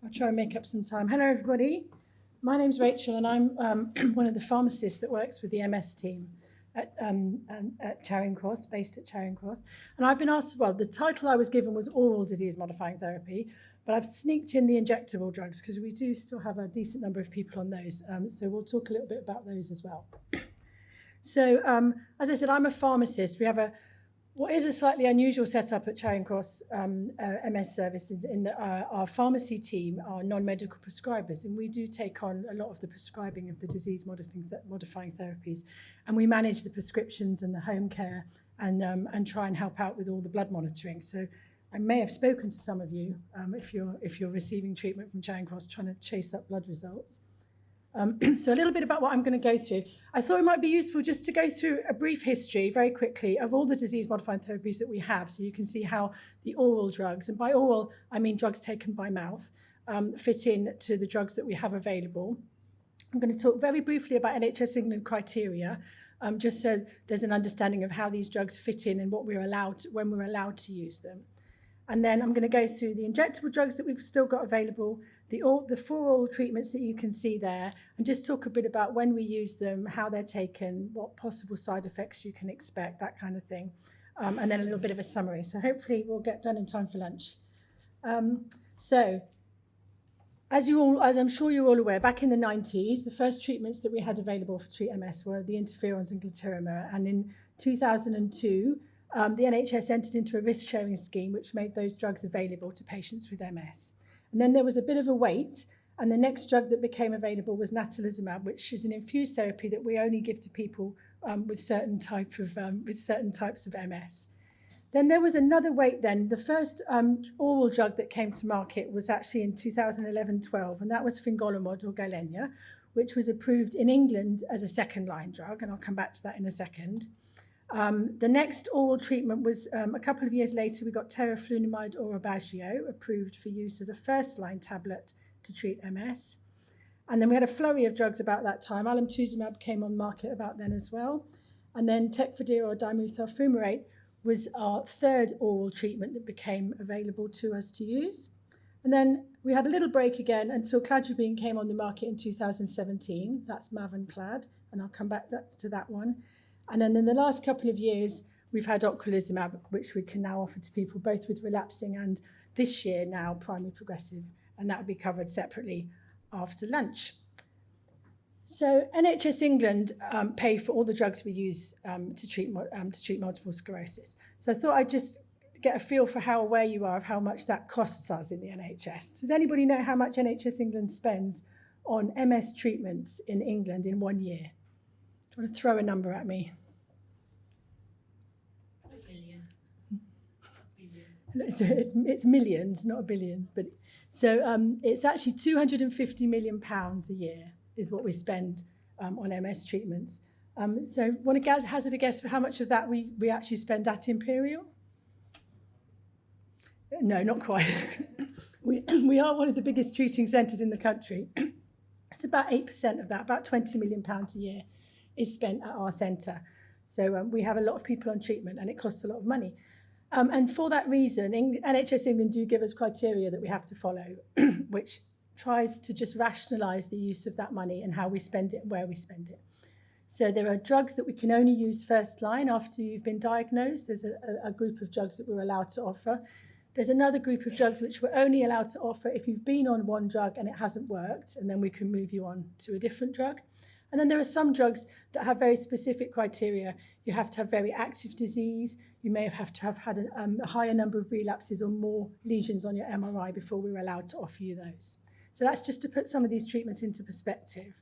I'll try and make up some time. Hello, everybody. My name's Rachel, and I'm one of the pharmacists that works with the MS team at Charing Cross, based at Charing Cross. And I've been asked, well, the title I was given was oral disease-modifying therapy, but I've sneaked in the injectable drugs because we do still have a decent number of people on those. So we'll talk a little bit about those as well. So, as I said, I'm a pharmacist. We have what is a slightly unusual setup at Charing Cross MS services in that our pharmacy team are non-medical prescribers, and we do take on a lot of the prescribing of the disease-modifying therapies, and we manage the prescriptions and the home care and try and help out with all the blood monitoring. So I may have spoken to some of you if you're receiving treatment from Charing Cross trying to chase up blood results. So a little bit about what I'm going to go through. I thought it might be useful just to go through a brief history very quickly of all the disease-modifying therapies that we have, so you can see how the oral drugs, and by oral I mean drugs taken by mouth, fit in to the drugs that we have available. I'm going to talk very briefly about NHS England criteria, just so there's an understanding of how these drugs fit in and what we're allowed when we're allowed to use them. And then I'm going to go through the injectable drugs that we've still got available, the 4 oral treatments that you can see there, and just talk a bit about when we use them, how they're taken, what possible side effects you can expect, that kind of thing. And then a little bit of a summary. So hopefully we'll get done in time for lunch. So as I'm sure you're all aware, back in the 90s, the first treatments that we had available for treat MS were the interferons and glatiramer. And in 2002, the NHS entered into a risk-sharing scheme which made those drugs available to patients with MS. And then there was a bit of a wait, and the next drug that became available was natalizumab, which is an infused therapy that we only give to people with certain types of MS. Then there was another wait then. The first oral drug that came to market was actually in 2011-12, and that was fingolimod or Gilenya, which was approved in England as a second-line drug, and I'll come back to that in a second. The next oral treatment was a couple of years later, we got teriflunomide or Aubagio approved for use as a first-line tablet to treat MS. And then we had a flurry of drugs about that time. Alemtuzumab came on market about then as well. And then Tecfidera or dimethyl fumarate was our third oral treatment that became available to us to use. And then we had a little break again until cladribine came on the market in 2017. That's Mavenclad, and I'll come back to that one. And then in the last couple of years, we've had ocrelizumab, which we can now offer to people both with relapsing and this year now primary progressive, and that will be covered separately after lunch. So NHS England pay for all the drugs we use to treat multiple sclerosis. So I thought I'd just get a feel for how aware you are of how much that costs us in the NHS. Does anybody know how much NHS England spends on MS treatments in England in 1 year? Do you want to throw a number at me? It's millions, not billions, but so it's actually £250 million a year is what we spend on MS treatments. So want to hazard a guess for how much of that we actually spend at Imperial? No, not quite. we are one of the biggest treating centres in the country. It's about 8% of that, about £20 million a year is spent at our centre. So we have a lot of people on treatment and it costs a lot of money. And for that reason, NHS England do give us criteria that we have to follow, which tries to just rationalise the use of that money and how we spend it and where we spend it. So there are drugs that we can only use first line after you've been diagnosed. There's a group of drugs that we're allowed to offer. There's another group of drugs which we're only allowed to offer if you've been on one drug and it hasn't worked, and then we can move you on to a different drug. And then there are some drugs that have very specific criteria. You have to have very active disease. You may have to have had a higher number of relapses or more lesions on your MRI before we were allowed to offer you those. So that's just to put some of these treatments into perspective.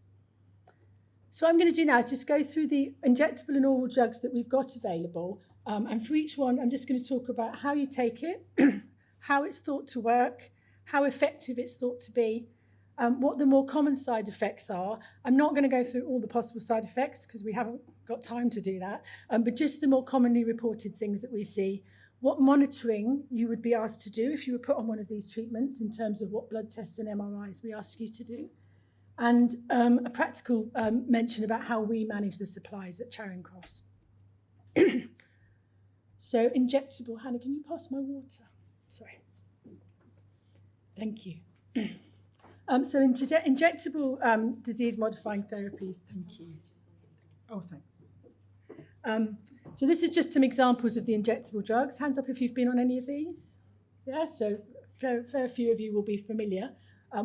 So what I'm going to do now is just go through the injectable and oral drugs that we've got available. And for each one, I'm just going to talk about how you take it, how it's thought to work, how effective it's thought to be, what the more common side effects are. I'm not going to go through all the possible side effects because we haven't got time to do that, but just the more commonly reported things that we see, what monitoring you would be asked to do if you were put on one of these treatments in terms of what blood tests and MRIs we ask you to do, and a practical mention about how we manage the supplies at Charing Cross. So injectable, Hannah, can you pass my water? Sorry. Thank you. So injectable disease-modifying therapies. Thank you. Oh, thanks. So this is just some examples of the injectable drugs. Hands up if you've been on any of these. Yeah, so fair few of you will be familiar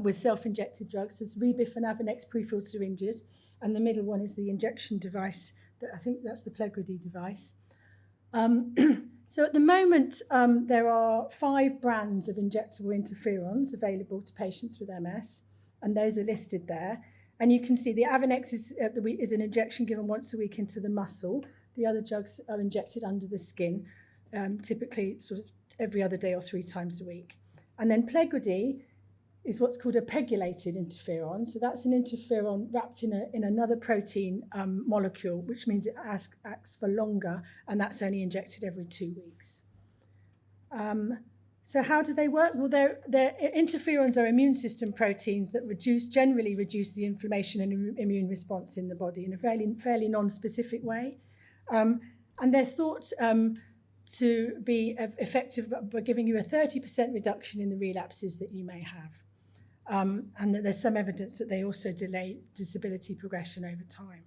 with self-injected drugs. There's Rebif and Avonex pre-filled syringes, and the middle one is the injection device. I think that's the Plegridy device. So at the moment, there are 5 brands of injectable interferons available to patients with MS, and those are listed there. And you can see the Avonex is an injection given once a week into the muscle. The other drugs are injected under the skin, typically sort of every other day or 3 times a week. And then Plegridy is what's called a pegylated interferon. So that's an interferon wrapped in another protein molecule, which means it acts for longer, and that's only injected every 2 weeks. So how do they work? Well, interferons are immune system proteins that generally reduce the inflammation and immune response in the body in a fairly non-specific way. And they're thought to be effective by giving you a 30% reduction in the relapses that you may have. And that there's some evidence that they also delay disability progression over time.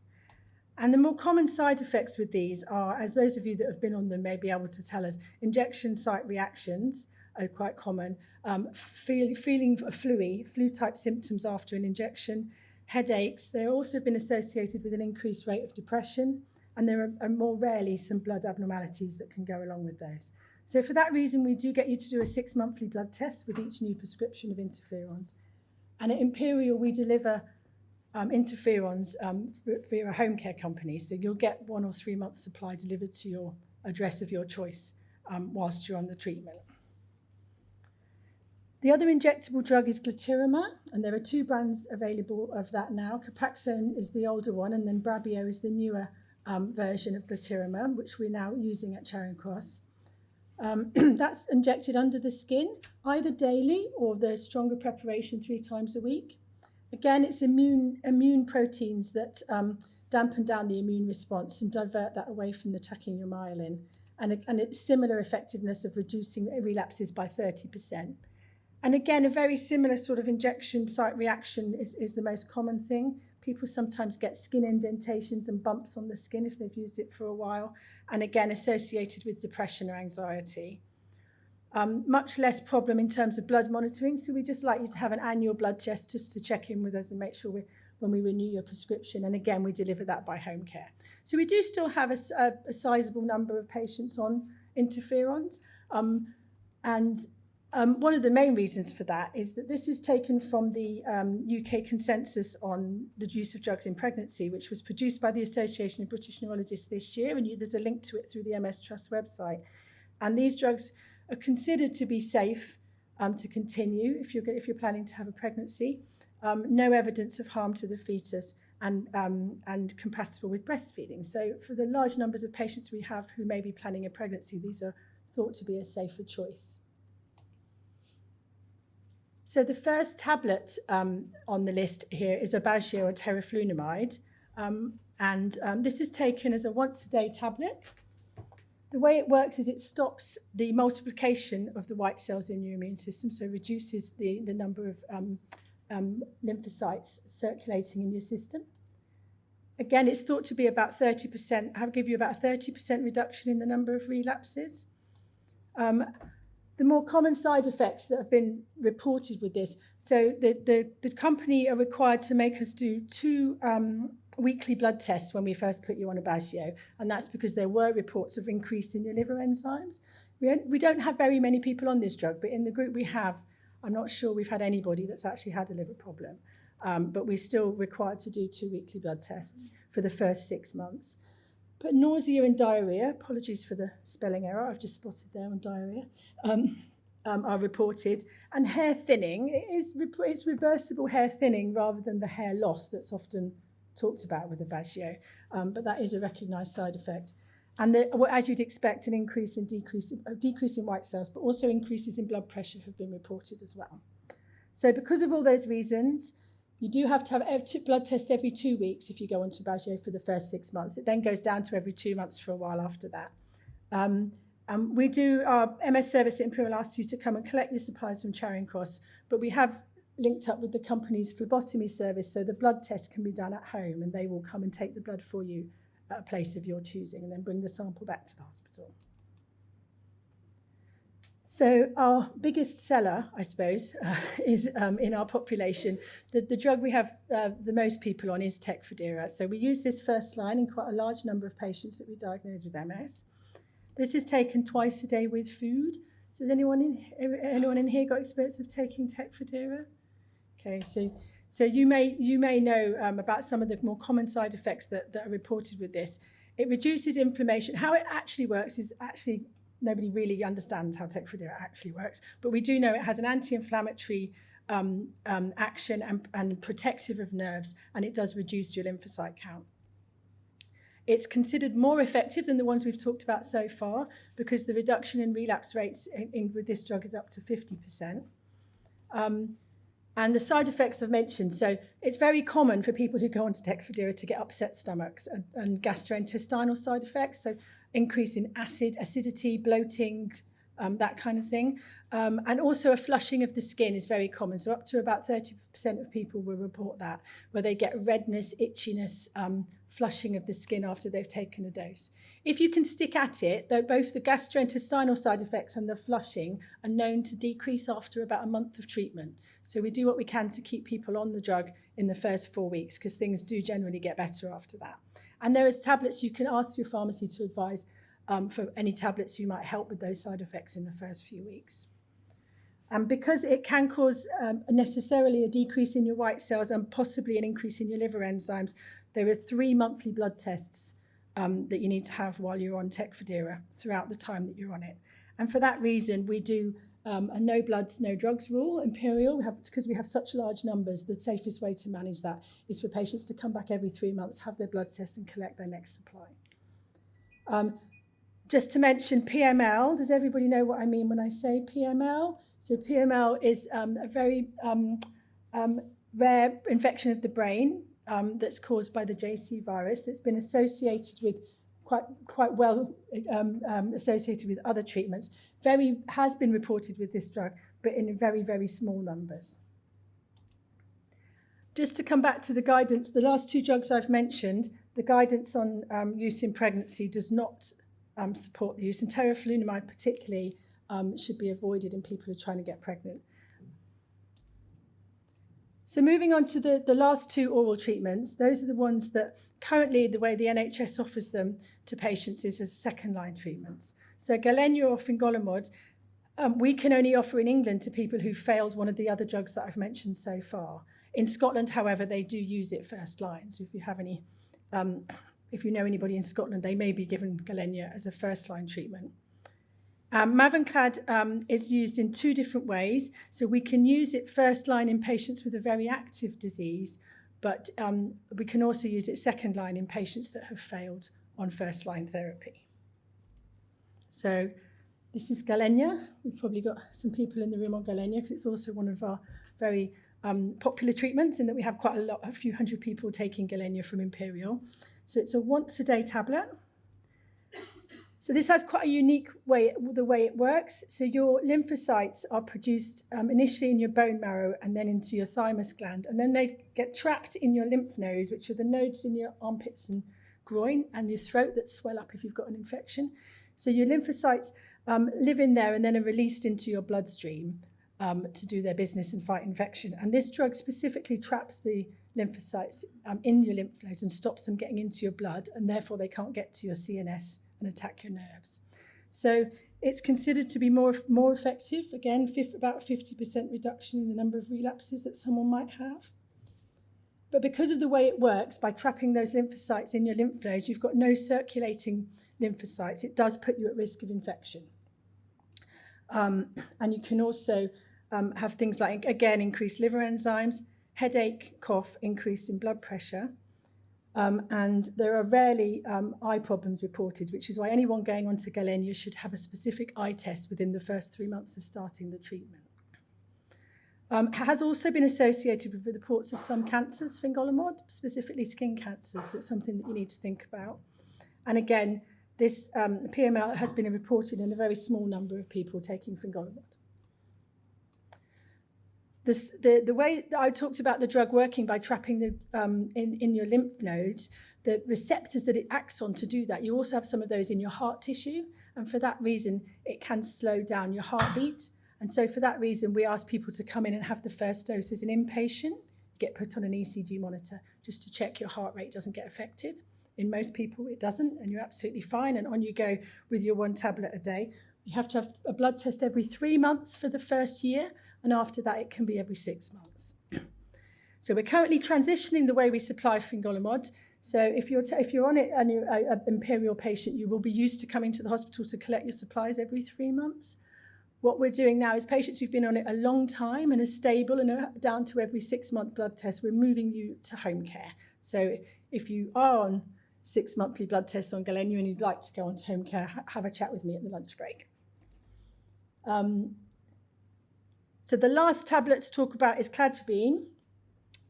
And the more common side effects with these are, as those of you that have been on them may be able to tell us, injection site reactions are quite common, feeling flu-type symptoms after an injection, headaches. They've also been associated with an increased rate of depression, and there are more rarely some blood abnormalities that can go along with those. So for that reason, we do get you to do a 6-monthly blood test with each new prescription of interferons. And at Imperial, we deliver interferons via a home care company. So you'll get 1 or 3 months supply delivered to your address of your choice whilst you're on the treatment. The other injectable drug is glatiramer, and there are 2 brands available of that now. Copaxone is the older one, and then Brabio is the newer version of glatiramer, which we're now using at Charing Cross. That's injected under the skin, either daily or the stronger preparation 3 times a week. Again, it's immune proteins that dampen down the immune response and divert that away from attacking your myelin. And it's similar effectiveness of reducing relapses by 30%. And again, a very similar sort of injection site reaction is the most common thing. People sometimes get skin indentations and bumps on the skin if they've used it for a while, and again, associated with depression or anxiety. Much less problem in terms of blood monitoring, so we just like you to have an annual blood test just to check in with us and make sure when we renew your prescription, and again, we deliver that by home care. So we do still have a sizable number of patients on interferons, one of the main reasons for that is that this is taken from the UK consensus on the use of drugs in pregnancy, which was produced by the Association of British Neurologists this year, and there's a link to it through the MS Trust website. And these drugs are considered to be safe to continue if you're planning to have a pregnancy. No evidence of harm to the fetus, and compatible with breastfeeding. So for the large numbers of patients we have who may be planning a pregnancy, these are thought to be a safer choice. So the first tablet on the list here is Aubagio or teriflunomide, this is taken as a once-a-day tablet. The way it works is it stops the multiplication of the white cells in your immune system, so reduces the number of lymphocytes circulating in your system. Again, it's thought to be about 30%, give you about a 30% reduction in the number of relapses. The more common side effects that have been reported with this, so the company are required to make us do 2 weekly blood tests when we first put you on Aubagio, and that's because there were reports of increase in your liver enzymes. We don't have very many people on this drug, but in the group we have, I'm not sure we've had anybody that's actually had a liver problem, but we're still required to do 2 weekly blood tests for the first 6 months. But nausea and diarrhea, apologies for the spelling error, I've just spotted there on diarrhea, are reported. And hair thinning, it's reversible hair thinning rather than the hair loss that's often talked about with Aubagio, but that is a recognised side effect. And as you'd expect, an decrease in white cells, but also increases in blood pressure have been reported as well. So because of all those reasons, you do have to have a blood test every 2 weeks if you go on to Aubagio for the first 6 months. It then goes down to every 2 months for a while after that. We do, our MS service at Imperial asks you to come and collect your supplies from Charing Cross, but we have linked up with the company's phlebotomy service, so the blood test can be done at home, and they will come and take the blood for you at a place of your choosing and then bring the sample back to the hospital. So our biggest seller, I suppose, is in our population. The drug we have the most people on is Tecfidera. So we use this first line in quite a large number of patients that we diagnose with MS. This is taken twice a day with food. So has anyone in here got experience of taking Tecfidera? Okay, so you may know about some of the more common side effects that are reported with this. It reduces inflammation. How it actually works is actually nobody really understands how Tecfidera actually works, but we do know it has an anti-inflammatory action and protective of nerves, and it does reduce your lymphocyte count. It's considered more effective than the ones we've talked about so far because the reduction in relapse rates with this drug is up to 50%. And the side effects I've mentioned, so it's very common for people who go onto Tecfidera to get upset stomachs and gastrointestinal side effects, so increase in acidity, bloating, that kind of thing. And also a flushing of the skin is very common. So up to about 30% of people will report that, where they get redness, itchiness, flushing of the skin after they've taken a dose. If you can stick at it, though, both the gastrointestinal side effects and the flushing are known to decrease after about a month of treatment. So we do what we can to keep people on the drug in the first 4 weeks because things do generally get better after that. And there is tablets you can ask your pharmacy to advise for any tablets you might help with those side effects in the first few weeks. And because it can cause necessarily a decrease in your white cells and possibly an increase in your liver enzymes, there are 3 monthly blood tests that you need to have while you're on Tecfidera throughout the time that you're on it. And for that reason, we do a no bloods, no drugs rule, Imperial, because we have such large numbers. The safest way to manage that is for patients to come back every 3 months, have their blood tests and collect their next supply. Just to mention PML, does everybody know what I mean when I say PML? So PML is a very rare infection of the brain that's caused by the JC virus that's been associated with quite well associated with other treatments. Has been reported with this drug, but in very, very small numbers. Just to come back to the guidance, the last 2 drugs I've mentioned, the guidance on use in pregnancy does not support the use, and teriflunomide particularly should be avoided in people who are trying to get pregnant. So moving on to the last 2 oral treatments, those are the ones that currently the way the NHS offers them to patients is as second-line treatments. So Gilenya or fingolimod, we can only offer in England to people who failed one of the other drugs that I've mentioned so far. In Scotland, however, they do use it first line. So if you have any, if you know anybody in Scotland, they may be given Gilenya as a first-line treatment. Mavenclad is used in 2 different ways. So we can use it first line in patients with a very active disease, but we can also use it second line in patients that have failed on first line therapy. So this is Gilenya. We've probably got some people in the room on Gilenya because it's also one of our very popular treatments in that we have quite a few hundred people taking Gilenya from Imperial. So it's a once a day tablet. So this has quite a unique way, the way it works. So your lymphocytes are produced initially in your bone marrow and then into your thymus gland. And then they get trapped in your lymph nodes, which are the nodes in your armpits and groin and your throat that swell up if you've got an infection. So your lymphocytes live in there and then are released into your bloodstream to do their business and fight infection. And this drug specifically traps the lymphocytes in your lymph nodes and stops them getting into your blood, and therefore they can't get to your CNS and attack your nerves. So it's considered to be more effective. Again, about 50% reduction in the number of relapses that someone might have. But because of the way it works, by trapping those lymphocytes in your lymph nodes, you've got no circulating lymphocytes. It does put you at risk of infection. And you can also have things like, again, increased liver enzymes, headache, cough, increase in blood pressure. And there are rarely eye problems reported, which is why anyone going on to Gilenya should have a specific eye test within the first 3 months of starting the treatment. It has also been associated with reports of some cancers, fingolimod, specifically skin cancers, so it's something that you need to think about. And again, this PML has been reported in a very small number of people taking fingolimod. the way that I talked about the drug working by trapping in your lymph nodes, the receptors that it acts on to do that, you also have some of those in your heart tissue. And for that reason, it can slow down your heartbeat. And so for that reason, we ask people to come in and have the first dose as an inpatient, get put on an ECG monitor just to check your heart rate doesn't get affected. In most people, it doesn't, and you're absolutely fine. And on you go with your 1 tablet a day. You have to have a blood test every 3 months for the first year, and after that, it can be every 6 months. So we're currently transitioning the way we supply fingolimod. So if you're on it and you're an imperial patient, you will be used to coming to the hospital to collect your supplies every 3 months. What we're doing now is patients who've been on it a long time and are stable and are down to every 6-month blood test, we're moving you to home care. So if you are on 6 monthly blood tests on Galenia and you'd like to go on to home care, have a chat with me at the lunch break. So the last tablet to talk about is cladribine.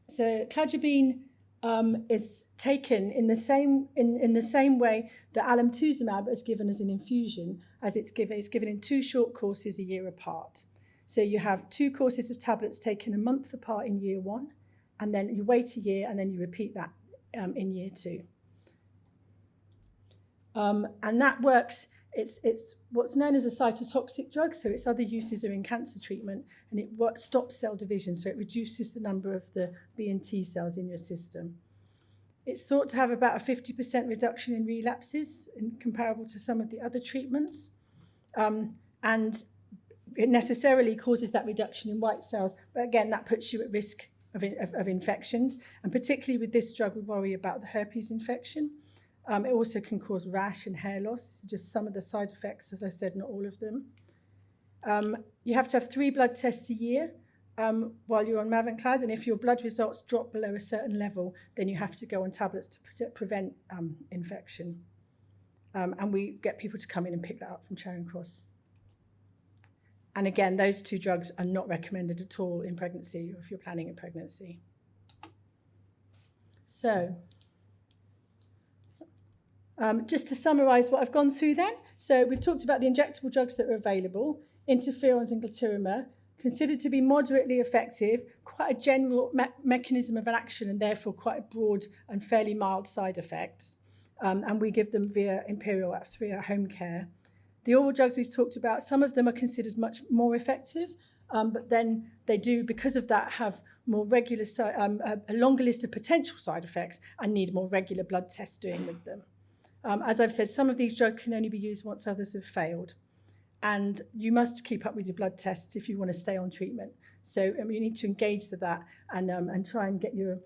So cladribine is taken in the same way that alemtuzumab is given as an infusion, as it's given in 2 short courses a year apart. So you have 2 courses of tablets taken a month apart in year 1, and then you wait a year, and then you repeat that in year 2. And that works. It's what's known as a cytotoxic drug, so its other uses are in cancer treatment, and it stops cell division, so it reduces the number of the B and T cells in your system. It's thought to have about a 50% reduction in relapses, comparable to some of the other treatments, and it necessarily causes that reduction in white cells, but again, that puts you at risk of infections, and particularly with this drug, we worry about the herpes infection. It also can cause rash and hair loss. This is just some of the side effects, as I said, not all of them. You have to have 3 blood tests a year while you're on Mavenclad, and if your blood results drop below a certain level, then you have to go on tablets to prevent infection. And we get people to come in and pick that up from Charing Cross. And again, those 2 drugs are not recommended at all in pregnancy or if you're planning a pregnancy. So, just to summarise what I've gone through then. So we've talked about the injectable drugs that are available, interferons and glatiramer, considered to be moderately effective, quite a general mechanism of action and therefore quite a broad and fairly mild side effects. And we give them via Imperial at 3 at home care. The oral drugs we've talked about, some of them are considered much more effective, but then they do, because of that, have more regular, a longer list of potential side effects and need more regular blood tests doing with them. As I've said, some of these drugs can only be used once others have failed. And you must keep up with your blood tests if you want to stay on treatment. So you need to engage with that and try and get your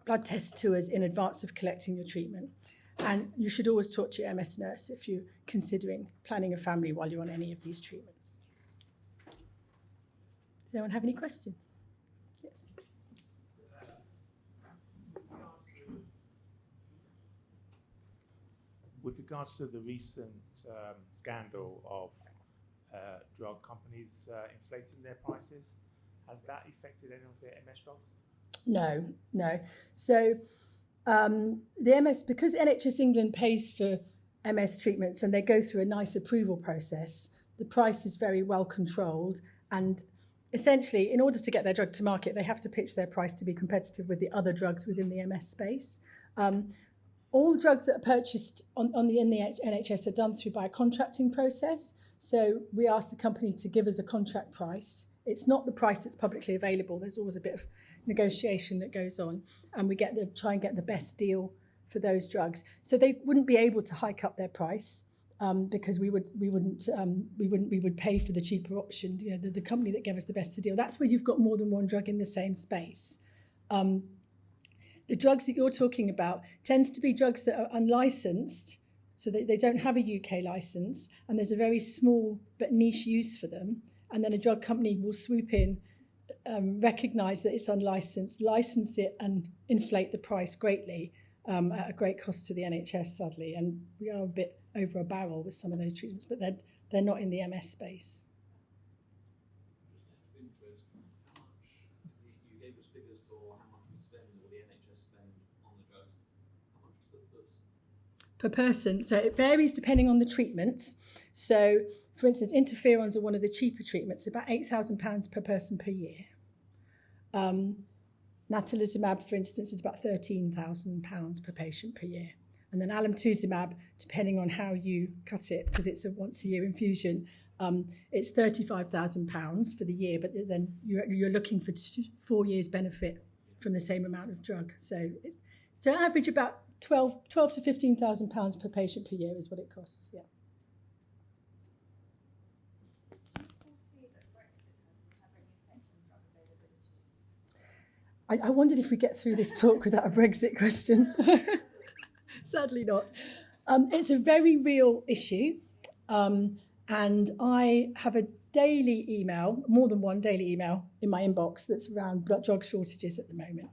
blood tests to us in advance of collecting your treatment. And you should always talk to your MS nurse if you're considering planning a family while you're on any of these treatments. Does anyone have any questions? With regards to the recent scandal of drug companies inflating their prices, has that affected any of their MS drugs? No. So the MS, because NHS England pays for MS treatments and they go through a nice approval process, the price is very well controlled, and essentially, in order to get their drug to market, they have to pitch their price to be competitive with the other drugs within the MS space. All drugs that are purchased in the NHS are done through by a contracting process. So we ask the company to give us a contract price. It's not the price that's publicly available. There's always a bit of negotiation that goes on, and we try and get the best deal for those drugs. So they wouldn't be able to hike up their price because we would pay for the cheaper option. You know, the company that gave us the best deal. That's where you've got more than one drug in the same space. The drugs that you're talking about tends to be drugs that are unlicensed, so they don't have a UK license, and there's a very small but niche use for them. And then a drug company will swoop in, recognise that it's unlicensed, license it, and inflate the price greatly at a great cost to the NHS, sadly. And we are a bit over a barrel with some of those treatments, but they're not in the MS space. Per person, so it varies depending on the treatments. So, for instance, interferons are one of the cheaper treatments, about £8,000 per person per year. Natalizumab, for instance, is about £13,000 per patient per year. And then alemtuzumab, depending on how you cut it, because it's a once-a-year infusion, it's £35,000 for the year, but then you're looking for 4 years benefit from the same amount of drug. So average about 12 to £15,000 per patient per year is what it costs. Yeah. I wondered if we get through this talk without a Brexit question. Sadly not. It's a very real issue. And I have a daily email, more than one daily email in my inbox that's around drug shortages at the moment.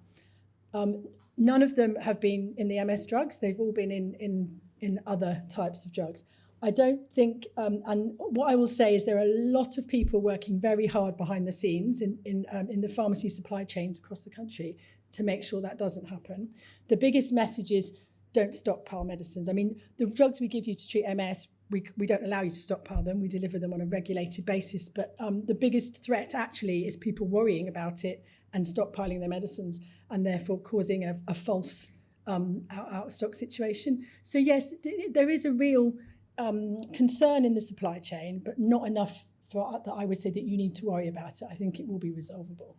None of them have been in the MS drugs. They've all been in other types of drugs. I don't think, and what I will say is there are a lot of people working very hard behind the scenes in the pharmacy supply chains across the country to make sure that doesn't happen. The biggest message is don't stockpile medicines. I mean, the drugs we give you to treat MS, we don't allow you to stockpile them. We deliver them on a regulated basis. But the biggest threat actually is people worrying about it and stockpiling their medicines and therefore causing a false out of stock situation. So yes, there is a real concern in the supply chain, but not enough that I would say that you need to worry about it. I think it will be resolvable.